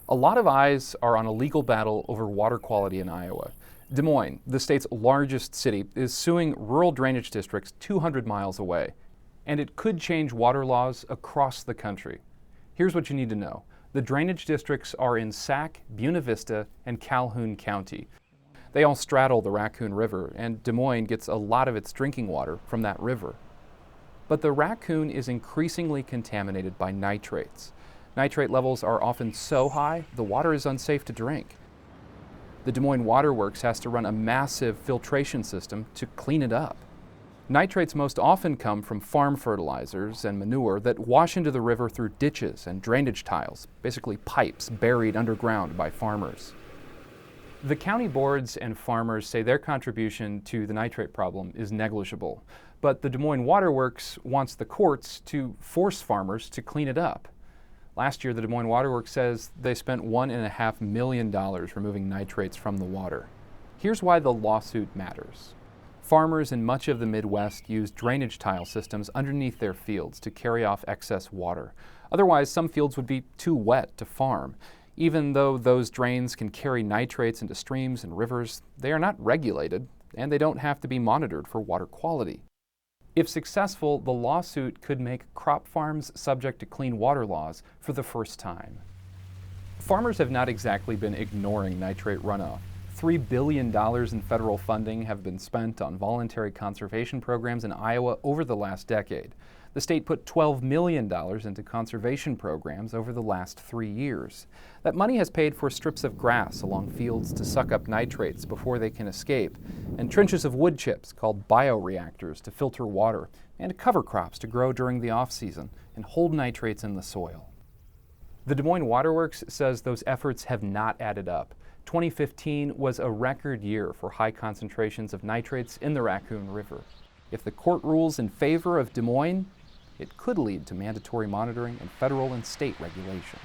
A lot of eyes are on a legal battle over water quality in Iowa. Des Moines, the state's largest city, is suing rural drainage districts 200 miles away. And it could change water laws across the country. Here's what you need to know. The drainage districts are in Sac, Buena Vista, and Calhoun County. They all straddle the Raccoon River, and Des Moines gets a lot of its drinking water from that river. But the Raccoon is increasingly contaminated by nitrates. Nitrate levels are often so high, the water is unsafe to drink. The Des Moines Water Works has to run a massive filtration system to clean it up. Nitrates most often come from farm fertilizers and manure that wash into the river through ditches and drainage tiles, basically pipes buried underground by farmers. The county boards and farmers say their contribution to the nitrate problem is negligible, but the Des Moines Water Works wants the courts to force farmers to clean it up. Last year, the Des Moines Water Works says they spent $1.5 million removing nitrates from the water. Here's why the lawsuit matters. Farmers in much of the Midwest use drainage tile systems underneath their fields to carry off excess water. Otherwise, some fields would be too wet to farm. Even though those drains can carry nitrates into streams and rivers, they are not regulated, and they don't have to be monitored for water quality. If successful, the lawsuit could make crop farms subject to clean water laws for the first time. Farmers have not exactly been ignoring nitrate runoff. $3 billion in federal funding have been spent on voluntary conservation programs in Iowa over the last decade. The state put $12 million into conservation programs over the last 3 years. That money has paid for strips of grass along fields to suck up nitrates before they can escape, and trenches of wood chips called bioreactors to filter water, and cover crops to grow during the off-season and hold nitrates in the soil. The Des Moines Water Works says those efforts have not added up. 2015 was a record year for high concentrations of nitrates in the Raccoon River. If the court rules in favor of Des Moines, it could lead to mandatory monitoring and federal and state regulation.